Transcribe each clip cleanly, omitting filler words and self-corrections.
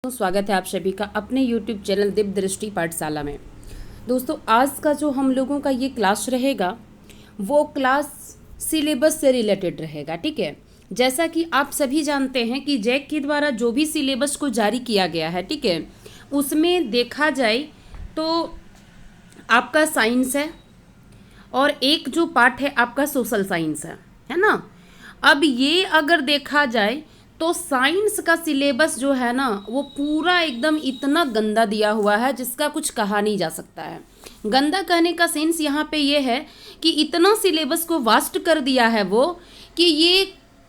स्वागत है आप सभी का अपने YouTube चैनल दिव्य दृष्टि पाठशाला में। दोस्तों, आज का जो हम लोगों का ये क्लास रहेगा वो क्लास सिलेबस से रिलेटेड रहेगा। ठीक है, जैसा कि आप सभी जानते हैं कि जैक के द्वारा जो भी सिलेबस को जारी किया गया है, ठीक है, उसमें देखा जाए तो आपका साइंस है और एक जो पार्ट है आपका सोशल साइंस है ना। अब ये अगर देखा जाए तो साइंस का सिलेबस जो है ना वो पूरा एकदम इतना गंदा दिया हुआ है जिसका कुछ कहा नहीं जा सकता है। गंदा कहने का सेंस यहाँ पे ये है कि इतना सिलेबस को वास्ट कर दिया है वो कि ये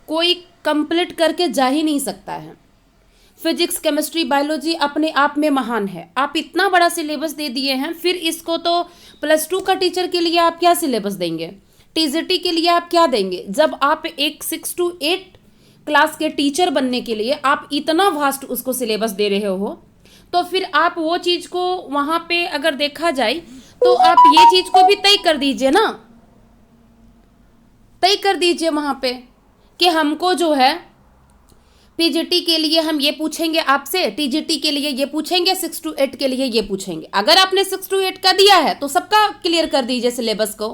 कोई कंप्लीट करके जा ही नहीं सकता है। फिजिक्स, केमिस्ट्री, बायोलॉजी अपने आप में महान है। आप इतना बड़ा सिलेबस दे दिए हैं, फिर इसको तो +2 का टीचर के लिए आप क्या सिलेबस देंगे, टीजीटी के लिए आप क्या देंगे, जब आप एक 6 to 8 क्लास के टीचर बनने के लिए आप इतना वास्ट उसको सिलेबस दे रहे हो, तो फिर आप वो चीज़ को वहाँ पे अगर देखा जाए तो आप ये चीज़ को भी तय कर दीजिए ना, तय कर दीजिए वहाँ पे कि हमको जो है पीजीटी के लिए हम ये पूछेंगे आपसे, टीजीटी के लिए ये पूछेंगे, 6 to 8 के लिए ये पूछेंगे। अगर आपने 6 to 8 का दिया है तो सबका क्लियर कर दीजिए सिलेबस को,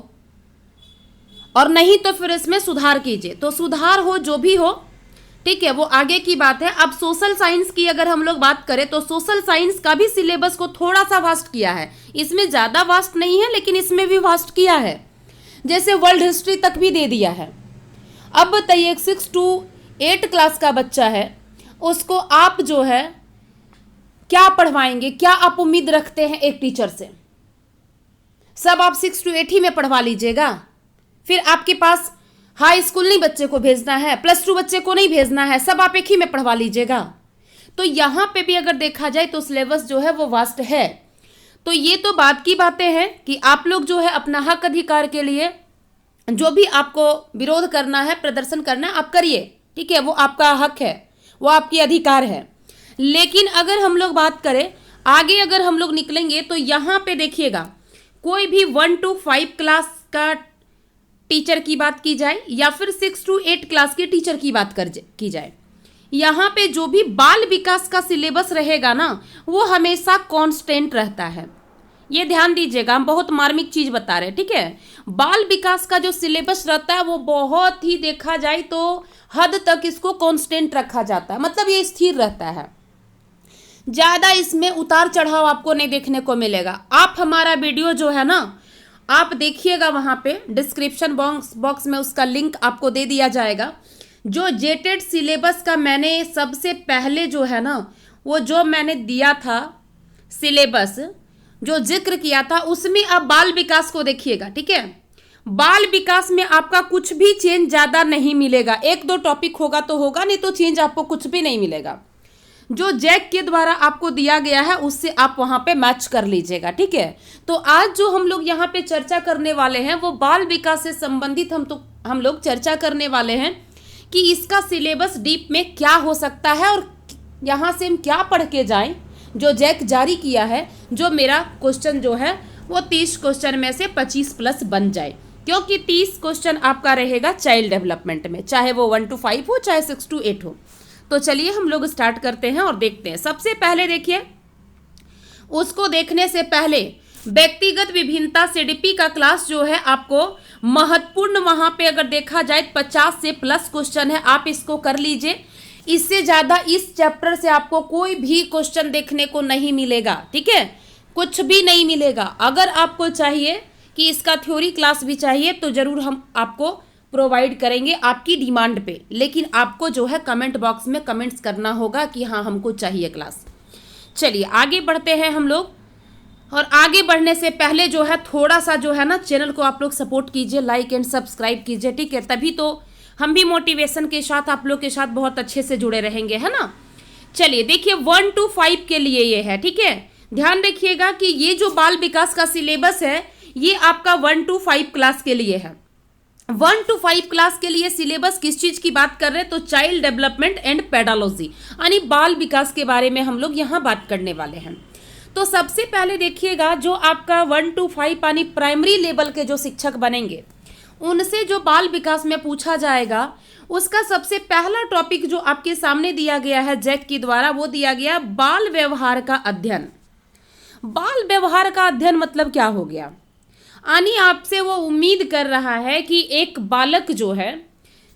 और नहीं तो फिर इसमें सुधार कीजिए। तो सुधार हो जो भी हो, ठीक है, वो आगे की बात है। अब सोशल साइंस की अगर हम लोग बात करें तो सोशल साइंस का भी सिलेबस को थोड़ा सा वास्ट किया है। इसमें ज़्यादा वास्ट नहीं है लेकिन इसमें भी वास्ट किया है, जैसे वर्ल्ड हिस्ट्री तक भी दे दिया है। अब बताइए 6 to 8 क्लास का बच्चा है, उसको आप जो है क्या पढ़वाएंगे, क्या आप उम्मीद रखते हैं एक टीचर से? सब आप 6 to 8 ही में पढ़वा लीजिएगा, फिर आपके पास हाई स्कूल नहीं बच्चे को भेजना है, +2 बच्चे को नहीं भेजना है, सब आप एक ही में पढ़वा लीजिएगा। तो यहाँ पे भी अगर देखा जाए तो सिलेबस जो है वो वास्ट है। तो ये तो बात की बातें हैं कि आप लोग जो है अपना हक अधिकार के लिए जो भी आपको विरोध करना है, प्रदर्शन करना है, आप करिए, ठीक है, वो आपका हक है, वो आपकी अधिकार है। लेकिन अगर हम लोग बात करें आगे, अगर हम लोग निकलेंगे तो यहाँ पे देखिएगा कोई भी 1 to 5 क्लास का टीचर की बात की जाए या फिर 6 to 8 क्लास के टीचर की बात की जाए, यहाँ पे जो भी बाल विकास का सिलेबस रहेगा ना वो हमेशा कांस्टेंट रहता है। ये ध्यान दीजिएगा, हम बहुत मार्मिक चीज़ बता रहे हैं, ठीक है। बाल विकास का जो सिलेबस रहता है वो बहुत ही देखा जाए तो हद तक इसको कांस्टेंट रखा जाता है, मतलब ये स्थिर रहता है। ज़्यादा इसमें उतार चढ़ाव आपको नहीं देखने को मिलेगा। आप हमारा वीडियो जो है ना आप देखिएगा, वहाँ पे डिस्क्रिप्शन बॉक्स में उसका लिंक आपको दे दिया जाएगा। जो जेटेड सिलेबस का मैंने सबसे पहले जो है ना वो जो मैंने दिया था सिलेबस, जो जिक्र किया था, उसमें आप बाल विकास को देखिएगा, ठीक है। बाल विकास में आपका कुछ भी चेंज ज़्यादा नहीं मिलेगा, 1-2 टॉपिक होगा तो होगा, नहीं तो चेंज आपको कुछ भी नहीं मिलेगा। जो जैक के द्वारा आपको दिया गया है उससे आप वहाँ पे मैच कर लीजिएगा, ठीक है। तो आज जो हम लोग यहाँ पे चर्चा करने वाले हैं वो बाल विकास से संबंधित हम लोग चर्चा करने वाले हैं कि इसका सिलेबस डीप में क्या हो सकता है और यहाँ से हम क्या पढ़ के जाएं जो जैक जारी किया है। जो मेरा क्वेश्चन जो है वो 30 क्वेश्चन में से 25+ बन जाए, क्योंकि 30 क्वेश्चन आपका रहेगा चाइल्ड डेवलपमेंट में, चाहे वो 1 to 5 हो चाहे 6 to 8 हो। तो चलिए हम लोग स्टार्ट करते हैं और देखते हैं। सबसे पहले देखिए, उसको देखने से पहले व्यक्तिगत विभिन्नता सीडीपी का क्लास जो है आपको महत्वपूर्ण, वहां पे अगर देखा जाए 50 से प्लस क्वेश्चन है, आप इसको कर लीजिए। इससे ज़्यादा इस चैप्टर से आपको कोई भी क्वेश्चन देखने को नहीं मिलेगा, ठीक है, कुछ भी नहीं मिलेगा। अगर आपको चाहिए कि इसका थ्योरी क्लास भी चाहिए तो ज़रूर हम आपको प्रोवाइड करेंगे आपकी डिमांड पे, लेकिन आपको जो है कमेंट बॉक्स में कमेंट्स करना होगा कि हाँ हमको चाहिए क्लास। चलिए आगे बढ़ते हैं हम लोग, और आगे बढ़ने से पहले जो है थोड़ा सा जो है ना चैनल को आप लोग सपोर्ट कीजिए, लाइक एंड सब्सक्राइब कीजिए, ठीक है, तभी तो हम भी मोटिवेशन के साथ आप लोग के साथ बहुत अच्छे से जुड़े रहेंगे, है ना। चलिए देखिए 1 to 5 के लिए ये है, ठीक है। ध्यान रखिएगा कि ये जो बाल विकास का सिलेबस है ये आपका 1 to 5 क्लास के लिए है। 1 to 5 क्लास के लिए सिलेबस किस चीज की बात कर रहे हैं, तो चाइल्ड डेवलपमेंट एंड पेडालॉजी यानी बाल विकास के बारे में हम लोग यहाँ बात करने वाले हैं। तो सबसे पहले देखिएगा जो आपका 1 to 5 यानी प्राइमरी लेवल के जो शिक्षक बनेंगे उनसे जो बाल विकास में पूछा जाएगा, उसका सबसे पहला टॉपिक जो आपके सामने दिया गया है जैक के द्वारा, वो दिया गया बाल व्यवहार का अध्ययन। बाल व्यवहार का अध्ययन मतलब क्या हो गया? यानी आपसे वो उम्मीद कर रहा है कि एक बालक जो है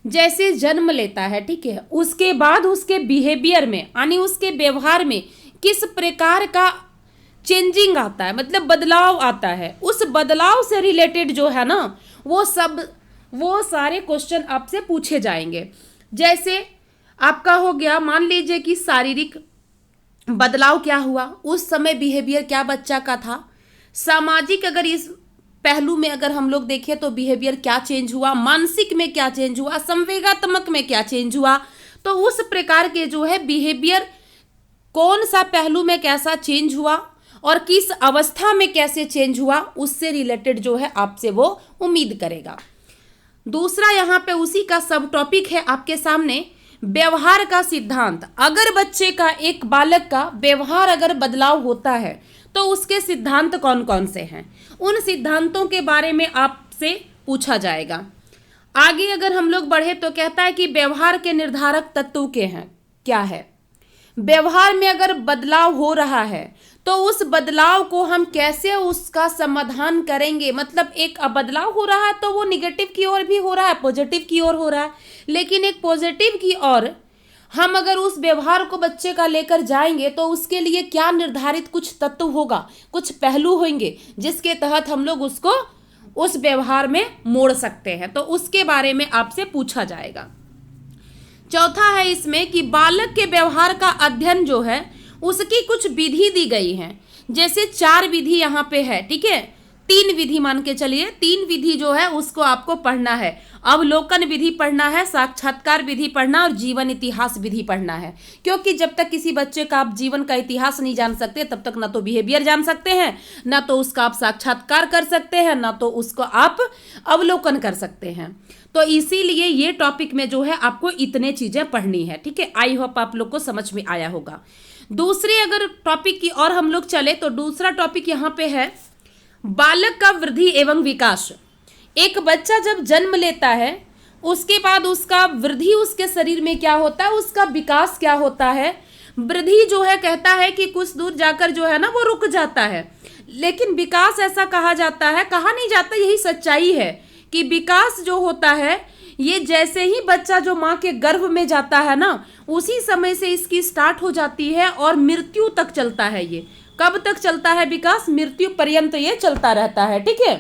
जैसे जन्म लेता है, ठीक है, उसके बाद उसके बिहेवियर में यानी उसके व्यवहार में किस प्रकार का चेंजिंग आता है, मतलब बदलाव आता है, उस बदलाव से रिलेटेड जो है ना वो सारे क्वेश्चन आपसे पूछे जाएंगे। जैसे आपका हो गया, मान लीजिए कि शारीरिक बदलाव क्या हुआ, उस समय बिहेवियर क्या बच्चा का था। सामाजिक अगर इस पहलू में अगर हम लोग देखें तो बिहेवियर क्या चेंज हुआ, मानसिक में क्या चेंज हुआ, संवेगात्मक में क्या चेंज हुआ। तो उस प्रकार के जो है बिहेवियर कौन सा पहलू में कैसा चेंज हुआ और किस अवस्था में कैसे चेंज हुआ, उससे रिलेटेड जो है आपसे वो उम्मीद करेगा। दूसरा यहाँ पे उसी का सब टॉपिक है आपके सामने, व्यवहार का सिद्धांत। अगर बच्चे का, एक बालक का व्यवहार अगर बदलाव होता है तो उसके सिद्धांत कौन कौन से हैं, उन सिद्धांतों के बारे में आपसे पूछा जाएगा। आगे अगर हम लोग बढ़े तो कहता है कि व्यवहार के निर्धारक तत्व के हैं, क्या है, व्यवहार में अगर बदलाव हो रहा है तो उस बदलाव को हम कैसे उसका समाधान करेंगे। मतलब एक बदलाव हो रहा है तो वो निगेटिव की ओर भी हो रहा है, पॉजिटिव की ओर हो रहा है, लेकिन एक पॉजिटिव की ओर हम अगर उस व्यवहार को बच्चे का लेकर जाएंगे तो उसके लिए क्या निर्धारित कुछ तत्व होगा, कुछ पहलू होंगे जिसके तहत हम लोग उसको उस व्यवहार में मोड़ सकते हैं, तो उसके बारे में आपसे पूछा जाएगा। चौथा है इसमें कि बालक के व्यवहार का अध्ययन जो है उसकी कुछ विधि दी गई है। जैसे 4 विधि यहाँ पे है, ठीक है, 3 विधि मान के चलिए, 3 विधि जो है उसको आपको पढ़ना है। अवलोकन विधि पढ़ना है, साक्षात्कार विधि पढ़ना और जीवन इतिहास विधि पढ़ना है। क्योंकि जब तक किसी बच्चे का आप जीवन का इतिहास नहीं जान सकते तब तक ना तो बिहेवियर जान सकते हैं, ना तो उसका आप साक्षात्कार कर सकते हैं, ना तो उसको आप अवलोकन कर सकते हैं। तो इसीलिए ये टॉपिक में जो है आपको इतने चीजें पढ़नी है, ठीक है। आई होप आप लोग को समझ में आया होगा। दूसरे अगर टॉपिक की और हम लोग चले तो दूसरा टॉपिक यहाँ पे है बालक का वृद्धि एवं विकास। एक बच्चा जब जन्म लेता है उसके बाद उसका वृद्धि, उसके शरीर में क्या होता है, उसका विकास क्या होता है। वृद्धि जो है कहता है कि कुछ दूर जाकर जो है ना वो रुक जाता है, लेकिन विकास ऐसा कहा जाता है, कहा नहीं जाता, यही सच्चाई है कि विकास जो होता है ये जैसे ही बच्चा जो माँ के गर्भ में जाता है ना उसी समय से इसकी स्टार्ट हो जाती है और मृत्यु तक चलता है। ये कब तक चलता है विकास, मृत्यु पर्यंत ये चलता रहता है, ठीक है।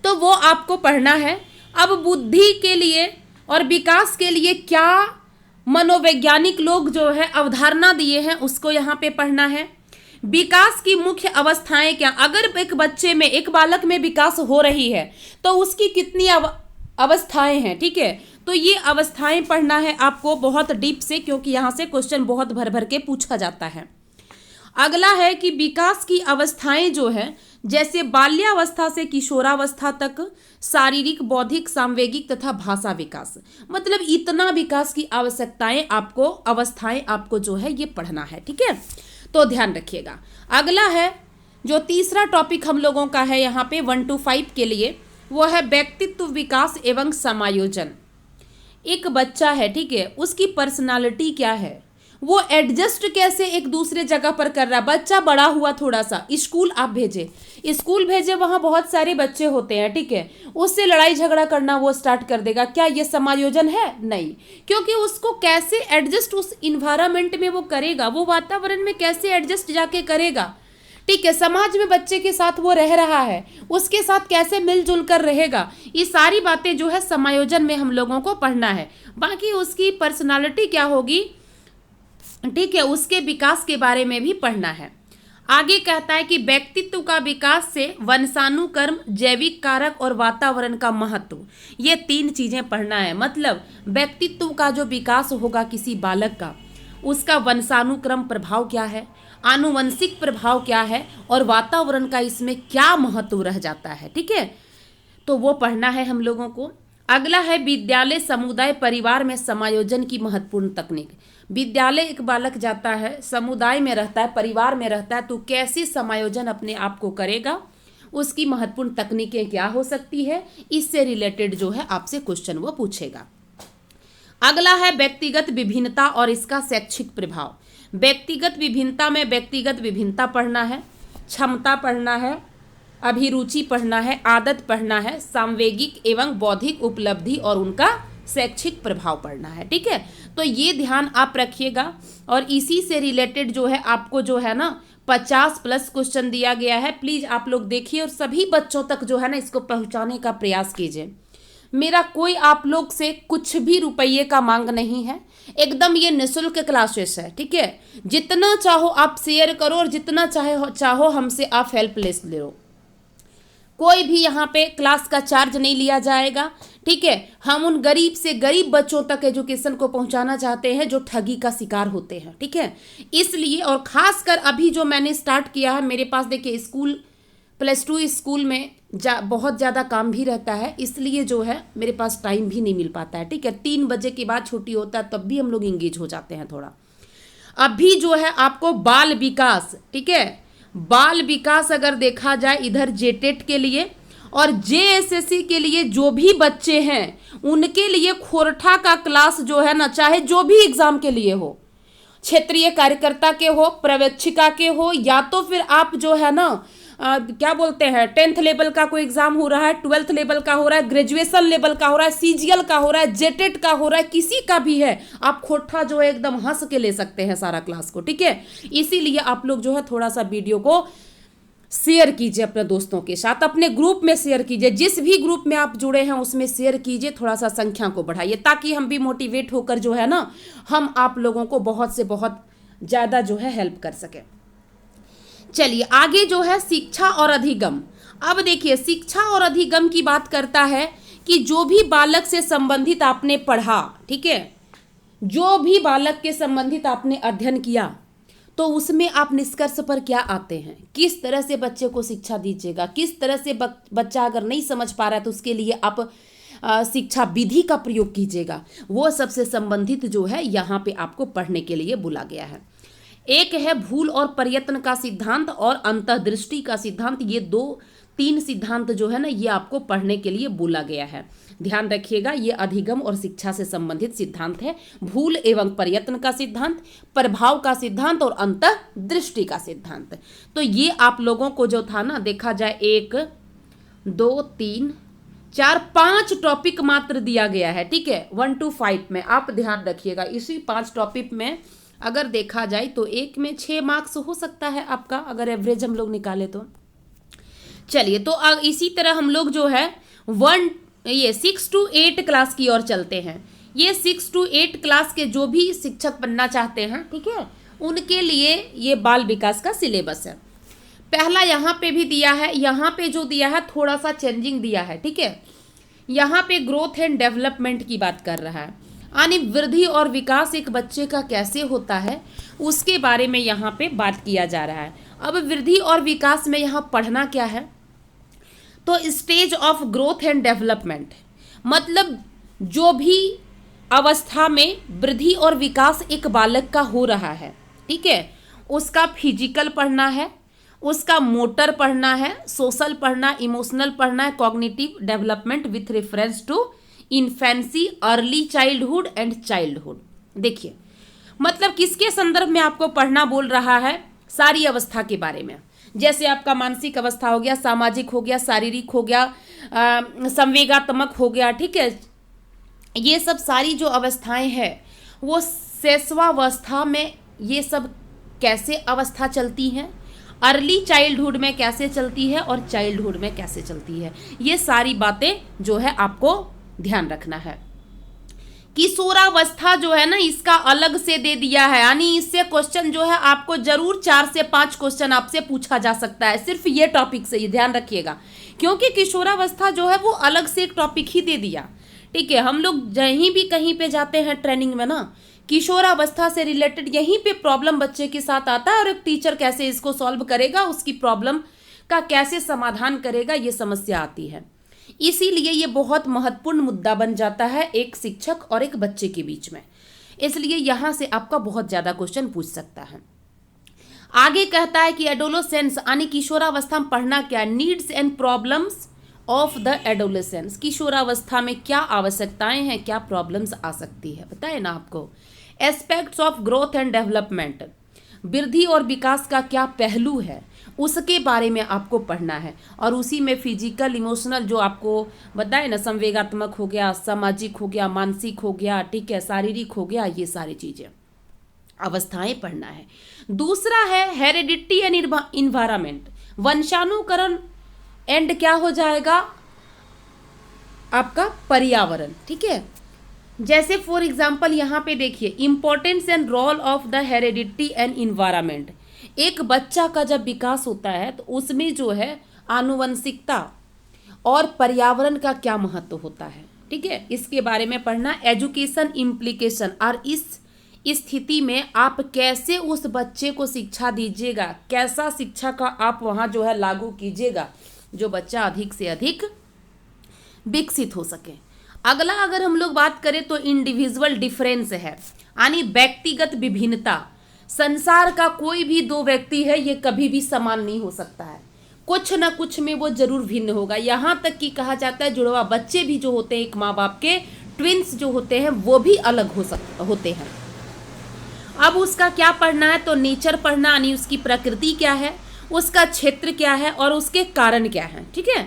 तो वो आपको पढ़ना है। अब बुद्धि के लिए और विकास के लिए क्या मनोवैज्ञानिक लोग जो है अवधारणा दिए हैं उसको यहाँ पे पढ़ना है। विकास की मुख्य अवस्थाएं क्या, अगर एक बच्चे में, एक बालक में विकास हो रही है तो उसकी कितनी अवस्थाएं हैं, ठीक है। तो ये अवस्थाएं पढ़ना है आपको बहुत डीप से, क्योंकि यहाँ से क्वेश्चन बहुत भर भर के पूछा जाता है। अगला है कि विकास की अवस्थाएं जो है जैसे बाल्यावस्था से किशोरावस्था तक शारीरिक, बौद्धिक, सांवेगिक तथा भाषा विकास, मतलब इतना विकास की आवश्यकताएं आपको, अवस्थाएं आपको जो है ये पढ़ना है, ठीक है। तो ध्यान रखिएगा। अगला है जो तीसरा टॉपिक हम लोगों का है यहाँ पे 1 to 5 के लिए, वो है व्यक्तित्व विकास एवं समायोजन। एक बच्चा है, ठीक है, उसकी पर्सनालिटी क्या है, वो एडजस्ट कैसे एक दूसरे जगह पर कर रहा है। बच्चा बड़ा हुआ थोड़ा सा, स्कूल आप भेजे, वहाँ बहुत सारे बच्चे होते हैं, ठीक है, उससे लड़ाई झगड़ा करना वो स्टार्ट कर देगा, क्या ये समायोजन है? नहीं, क्योंकि उसको कैसे एडजस्ट उस इन्वायरमेंट में वो करेगा, वो वातावरण में कैसे एडजस्ट जाके करेगा, ठीक है, समाज में बच्चे के साथ वो रह रहा है, उसके साथ कैसे मिलजुल कर रहेगा, ये सारी बातें जो है समायोजन में हम लोगों को पढ़ना है। बाकी उसकी पर्सनालिटी क्या होगी, ठीक है, उसके विकास के बारे में भी पढ़ना है। आगे कहता है कि व्यक्तित्व का विकास से वंशानुक्रम, जैविक कारक और वातावरण का महत्व, ये 3 चीजें पढ़ना है। मतलब व्यक्तित्व का जो विकास होगा किसी बालक का, उसका वंशानुक्रम प्रभाव क्या है, आनुवंशिक प्रभाव क्या है और वातावरण का इसमें क्या महत्व रह जाता है, ठीक है, तो वो पढ़ना है हम लोगों को। अगला है विद्यालय, समुदाय, परिवार में समायोजन की महत्वपूर्ण तकनीक। विद्यालय एक बालक जाता है, समुदाय में रहता है, परिवार में रहता है, तो कैसे समायोजन अपने आप को करेगा, उसकी महत्वपूर्ण तकनीकें क्या हो सकती है, इससे रिलेटेड जो है आपसे क्वेश्चन वो पूछेगा। अगला है व्यक्तिगत विभिन्नता और इसका शैक्षिक प्रभाव। व्यक्तिगत विभिन्नता में व्यक्तिगत विभिन्नता पढ़ना है, क्षमता पढ़ना है, अभिरुचि पढ़ना है, आदत पढ़ना है, सांवेगिक एवं बौद्धिक उपलब्धि और उनका शैक्षिक प्रभाव पढ़ना है। ठीक है, तो ये ध्यान आप रखिएगा। और इसी से रिलेटेड जो है आपको जो है ना 50+ क्वेश्चन दिया गया है। प्लीज आप लोग देखिए और सभी बच्चों तक जो है ना इसको पहुंचाने का प्रयास कीजिए। मेरा कोई आप लोग से कुछ भी रुपये का मांग नहीं है, एकदम ये निःशुल्क क्लासेस है। ठीक है, जितना चाहो आप शेयर करो और जितना चाहो हमसे आप हेल्प ले लो। कोई भी यहाँ पे क्लास का चार्ज नहीं लिया जाएगा। ठीक है, हम उन गरीब से गरीब बच्चों तक एजुकेशन को पहुंचाना चाहते हैं जो ठगी का शिकार होते हैं। ठीक है, इसलिए और खासकर अभी जो मैंने स्टार्ट किया है, मेरे पास देखिए स्कूल +2 स्कूल में बहुत ज़्यादा काम भी रहता है, इसलिए जो है मेरे पास टाइम भी नहीं मिल पाता है। ठीक है, 3 बजे के बाद छुट्टी होता है, तब भी हम लोग इंगेज हो जाते हैं थोड़ा। अभी जो है आपको बाल विकास, ठीक है, बाल विकास अगर देखा जाए इधर जेटेट के लिए और JSSC के लिए जो भी बच्चे हैं उनके लिए खोरठा का क्लास जो है ना, चाहे जो भी एग्जाम के लिए हो, क्षेत्रीय कार्यकर्ता के हो, पर्यवेक्षिका के हो, या तो फिर आप जो है ना क्या बोलते हैं 10th लेवल का कोई एग्जाम हो रहा है, 12th लेवल का हो रहा है, ग्रेजुएशन लेवल का हो रहा है, CGL का हो रहा है, जेटेट का हो रहा है, किसी का भी है, आप खोटा जो है एकदम हंस के ले सकते हैं सारा क्लास को। ठीक है, इसीलिए आप लोग जो है थोड़ा सा वीडियो को शेयर कीजिए अपने दोस्तों के साथ, अपने ग्रुप में शेयर कीजिए, जिस भी ग्रुप में आप जुड़े हैं उसमें शेयर कीजिए, थोड़ा सा संख्या को बढ़ाइए ताकि हम भी मोटिवेट होकर जो है ना हम आप लोगों को बहुत से बहुत ज़्यादा जो है हेल्प कर सकें। चलिए आगे जो है शिक्षा और अधिगम। अब देखिए शिक्षा और अधिगम की बात करता है कि जो भी बालक से संबंधित आपने पढ़ा, ठीक है, जो भी बालक के संबंधित आपने अध्ययन किया, तो उसमें आप निष्कर्ष पर क्या आते हैं, किस तरह से बच्चे को शिक्षा दीजिएगा, किस तरह से बच्चा अगर नहीं समझ पा रहा है तो उसके लिए आप शिक्षा विधि का प्रयोग कीजिएगा, वो सबसे संबंधित जो है यहाँ पे आपको पढ़ने के लिए बोला गया है। एक है भूल और प्रयत्न का सिद्धांत और अंतर्दृष्टि का सिद्धांत, ये 2-3 सिद्धांत जो है ना ये आपको पढ़ने के लिए बोला गया है। ध्यान रखिएगा, ये अधिगम और शिक्षा से संबंधित सिद्धांत है। भूल एवं प्रयत्न का सिद्धांत, प्रभाव का सिद्धांत और अंतर्दृष्टि का सिद्धांत। तो ये आप लोगों को जो था ना देखा जाए 1 2 3 4 5 टॉपिक मात्र दिया गया है। ठीक है, 1 to 5 में आप ध्यान रखिएगा। इसी 5 टॉपिक में अगर देखा जाए तो एक में 6 मार्क्स हो सकता है आपका, अगर एवरेज हम लोग निकाले तो। चलिए तो इसी तरह हम लोग जो है 6 to 8 क्लास की ओर चलते हैं। ये 6 to 8 क्लास के जो भी शिक्षक बनना चाहते हैं, ठीक है, उनके लिए ये बाल विकास का सिलेबस है। पहला यहाँ पे भी दिया है, यहाँ पे जो दिया है थोड़ा सा चेंजिंग दिया है। ठीक है, यहाँ पे ग्रोथ एंड डेवलपमेंट की बात कर रहा है, यानी वृद्धि और विकास एक बच्चे का कैसे होता है उसके बारे में यहाँ पे बात किया जा रहा है। अब वृद्धि और विकास में यहाँ पढ़ना क्या है, तो stage of growth and development, मतलब जो भी अवस्था में वृद्धि और विकास एक बालक का हो रहा है, ठीक है, उसका फिजिकल पढ़ना है, उसका मोटर पढ़ना है, सोशल पढ़ना, इमोशनल पढ़ना है, cognitive development with reference to infancy, early childhood and childhood. देखिए मतलब किसके संदर्भ में आपको पढ़ना बोल रहा है, सारी अवस्था के बारे में, जैसे आपका मानसिक अवस्था हो गया, सामाजिक हो गया, शारीरिक हो गया, संवेगात्मक हो गया। ठीक है, ये सब सारी जो अवस्थाएं हैं वो शैशवावस्था में ये सब कैसे अवस्था चलती हैं, अर्ली चाइल्डहुड में कैसे चलती है और चाइल्डहुड में कैसे चलती है, ये सारी बातें जो है आपको ध्यान रखना है। किशोरावस्था जो है ना इसका अलग से दे दिया है, यानी इससे क्वेश्चन जो है आपको जरूर 4 से 5 क्वेश्चन आपसे पूछा जा सकता है सिर्फ ये टॉपिक से, ये ध्यान रखिएगा, क्योंकि किशोरावस्था जो है वो अलग से एक टॉपिक ही दे दिया। ठीक है, हम लोग यहीं भी कहीं पे जाते हैं ट्रेनिंग में ना, किशोरावस्था से रिलेटेड यहीं पे प्रॉब्लम बच्चे के साथ आता है और एक टीचर कैसे इसको सॉल्व करेगा, उसकी प्रॉब्लम का कैसे समाधान करेगा, ये समस्या आती है। इसीलिए ये बहुत महत्वपूर्ण मुद्दा बन जाता है एक शिक्षक और एक बच्चे के बीच में, इसलिए यहाँ से आपका बहुत ज़्यादा क्वेश्चन पूछ सकता है। आगे कहता है कि एडोलेसेंस यानी किशोरावस्था में पढ़ना क्या, needs and problems of the adolescence, किशोरावस्था में क्या आवश्यकताएं हैं, क्या प्रॉब्लम्स आ सकती है, पता है ना आपको। Aspects of growth and development, वृद्धि और विकास का क्या पहलू है उसके बारे में आपको पढ़ना है। और उसी में फिजिकल इमोशनल जो आपको बताए ना, संवेगात्मक हो गया, सामाजिक हो गया, मानसिक हो गया, ठीक है, शारीरिक हो गया, ये सारी चीजें अवस्थाएं पढ़ना है। दूसरा है हेरिडिटी एंड इन्वायरमेंट, वंशानुकरण एंड क्या हो जाएगा आपका पर्यावरण, ठीक है। जैसे फॉर एग्जाम्पल यहाँ पे देखिए importance and role of the heredity and environment. एक बच्चा का जब विकास होता है तो उसमें जो है आनुवंशिकता और पर्यावरण का क्या महत्व होता है, ठीक है, इसके बारे में पढ़ना। एजुकेशन इम्प्लीकेशन, और इस स्थिति में आप कैसे उस बच्चे को शिक्षा दीजिएगा, कैसा शिक्षा का आप वहाँ जो है लागू कीजिएगा जो बच्चा अधिक से अधिक विकसित हो सके। अगला अगर हम लोग बात करें तो इंडिविजुअल डिफरेंस है, यानी व्यक्तिगत विभिन्नता। संसार का कोई भी दो व्यक्ति है ये कभी भी समान नहीं हो सकता है, कुछ ना कुछ में वो जरूर भिन्न होगा। यहाँ तक कि कहा जाता है जुड़वा बच्चे भी जो होते हैं एक माँ बाप के, ट्विंस जो होते हैं वो भी अलग होते हैं। अब उसका क्या पढ़ना है तो नेचर पढ़ना, यानी उसकी प्रकृति क्या है, उसका क्षेत्र क्या है और उसके कारण क्या है, ठीक है।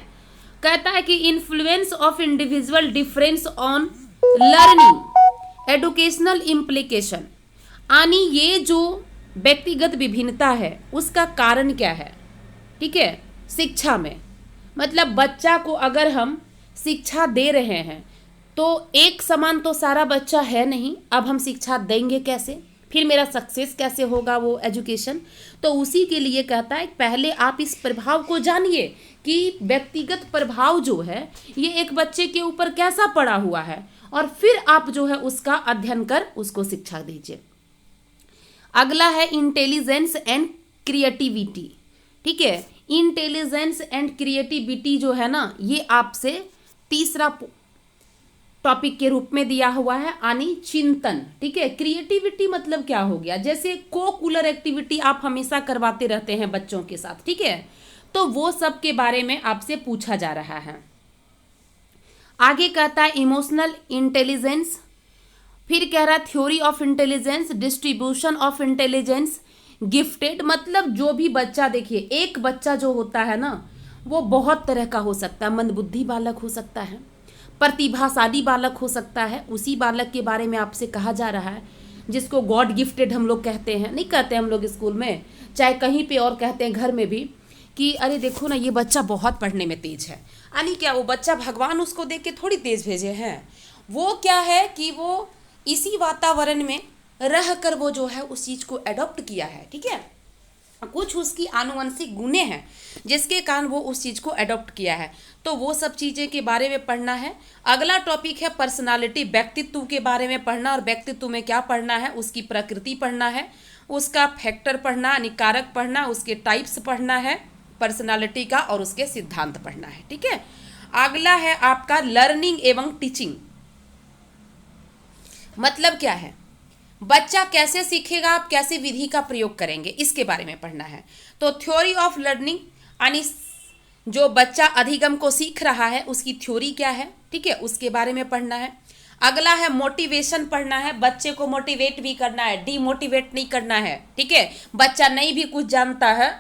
कहता है कि influence of individual difference on learning, educational implication, यानी ये जो व्यक्तिगत विभिन्नता है उसका कारण क्या है, ठीक है, शिक्षा में। मतलब बच्चा को अगर हम शिक्षा दे रहे हैं तो एक समान तो सारा बच्चा है नहीं, अब हम शिक्षा देंगे कैसे, फिर मेरा सक्सेस कैसे होगा वो एजुकेशन। तो उसी के लिए कहता है पहले आप इस प्रभाव को जानिए कि व्यक्तिगत प्रभाव जो है ये एक बच्चे के ऊपर कैसा पड़ा हुआ है, और फिर आप जो है उसका अध्ययन कर उसको शिक्षा दीजिए। अगला है इंटेलिजेंस एंड क्रिएटिविटी, ठीक है। इंटेलिजेंस एंड क्रिएटिविटी जो है ना ये आपसे तीसरा टॉपिक के रूप में दिया हुआ है, यानी चिंतन, ठीक है। क्रिएटिविटी मतलब क्या हो गया, जैसे को-कूलर एक्टिविटी आप हमेशा करवाते रहते हैं बच्चों के साथ, ठीक है, तो वो सब के बारे में आपसे पूछा जा रहा है। आगे कहता है इमोशनल इंटेलिजेंस, फिर कह रहा है theory of intelligence, distribution of intelligence, gifted, मतलब जो भी बच्चा, देखिए एक बच्चा जो होता है ना वो बहुत तरह का हो सकता है, मंदबुद्धि बालक हो सकता है, प्रतिभाशाली बालक हो सकता है। उसी बालक के बारे में आपसे कहा जा रहा है जिसको गॉड गिफ्टेड हम लोग कहते हैं, नहीं कहते हम लोग स्कूल में, चाहे कहीं पे और कहते हैं घर में भी कि अरे देखो ना ये बच्चा बहुत पढ़ने में तेज है, यानी क्या वो बच्चा भगवान उसको देख के थोड़ी तेज भेजे हैं, वो क्या है कि वो इसी वातावरण में रह कर वो जो है उस चीज़ को एडॉप्ट किया है, ठीक है। कुछ उसकी आनुवंशिक गुणे हैं जिसके कारण वो उस चीज़ को एडॉप्ट किया है, तो वो सब चीज़ें के बारे में पढ़ना है। अगला टॉपिक है पर्सनालिटी, व्यक्तित्व के बारे में पढ़ना, और व्यक्तित्व में क्या पढ़ना है, उसकी प्रकृति पढ़ना है, उसका फैक्टर पढ़ना, निकारक पढ़ना, उसके टाइप्स पढ़ना है पर्सनालिटी का, और उसके सिद्धांत पढ़ना है, ठीक है। अगला है आपका लर्निंग एवं टीचिंग, मतलब क्या है, बच्चा कैसे सीखेगा, आप कैसे विधि का प्रयोग करेंगे, इसके बारे में पढ़ना है। तो थ्योरी ऑफ लर्निंग, यानी जो बच्चा अधिगम को सीख रहा है उसकी थ्योरी क्या है, ठीक है, उसके बारे में पढ़ना है। अगला है मोटिवेशन पढ़ना है, बच्चे को मोटिवेट भी करना है, डीमोटिवेट नहीं करना है, ठीक है। बच्चा नहीं भी कुछ जानता है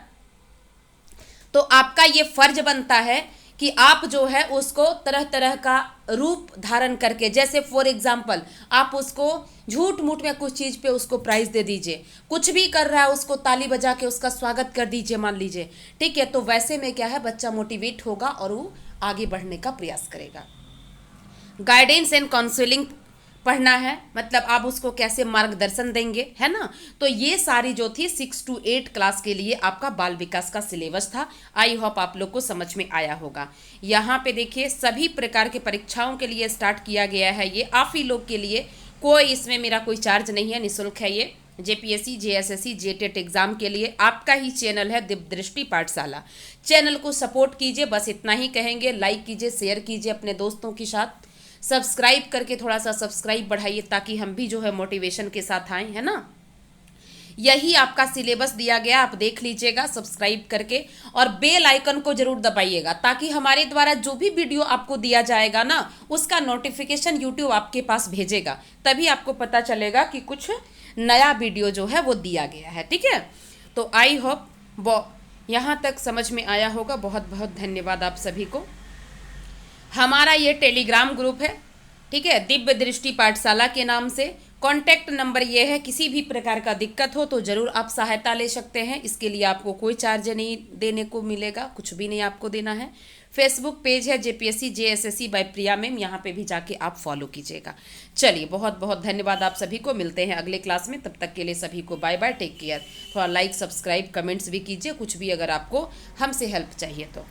तो आपका ये फर्ज बनता है कि आप जो है उसको तरह तरह का रूप धारण करके, जैसे फॉर एग्जाम्पल आप उसको झूठ मूठ में कुछ चीज़ पे उसको प्राइज दे दीजिए, कुछ भी कर रहा है उसको ताली बजा के उसका स्वागत कर दीजिए मान लीजिए, ठीक है, तो वैसे में क्या है बच्चा मोटिवेट होगा और वो आगे बढ़ने का प्रयास करेगा। गाइडेंस एंड काउंसलिंग पढ़ना है, मतलब आप उसको कैसे मार्गदर्शन देंगे, है ना। तो ये सारी जो थी 6 to 8 क्लास के लिए आपका बाल विकास का सिलेबस था। आई होप आप लोग को समझ में आया होगा। यहाँ पे देखिए सभी प्रकार के परीक्षाओं के लिए स्टार्ट किया गया है, ये आप ही लोग के लिए, कोई इसमें मेरा कोई चार्ज नहीं है, निःशुल्क है ये। जेपीएससी, जेएसएससी, जेटेट एग्जाम के लिए आपका ही चैनल है दिव्यदृष्टि पाठशाला। चैनल को सपोर्ट कीजिए, बस इतना ही कहेंगे। लाइक कीजिए, शेयर कीजिए अपने दोस्तों के साथ, सब्सक्राइब करके थोड़ा सा सब्सक्राइब बढ़ाइए ताकि हम भी जो है मोटिवेशन के साथ आएँ, है ना। यही आपका सिलेबस दिया गया, आप देख लीजिएगा सब्सक्राइब करके, और बेल आइकन को जरूर दबाइएगा ताकि हमारे द्वारा जो भी वीडियो आपको दिया जाएगा ना उसका नोटिफिकेशन यूट्यूब आपके पास भेजेगा, तभी आपको पता चलेगा कि कुछ नया वीडियो जो है वो दिया गया है। ठीक है, तो आई होप वो यहाँ तक समझ में आया होगा। बहुत बहुत धन्यवाद आप सभी को। हमारा ये टेलीग्राम ग्रुप है, ठीक है, दिव्य दृष्टि पाठशाला के नाम से। कॉन्टैक्ट नंबर ये है, किसी भी प्रकार का दिक्कत हो तो ज़रूर आप सहायता ले सकते हैं। इसके लिए आपको कोई चार्ज नहीं देने को मिलेगा, कुछ भी नहीं आपको देना है। फेसबुक पेज है JPSC JSSC बाय प्रिया मैम, यहाँ पे भी जाके आप फॉलो कीजिएगा। चलिए, बहुत बहुत धन्यवाद आप सभी को। मिलते हैं अगले क्लास में, तब तक के लिए सभी को बाय बाय, टेक केयर। थोड़ा लाइक सब्सक्राइब कमेंट्स भी कीजिए, कुछ भी अगर आपको हमसे हेल्प चाहिए तो।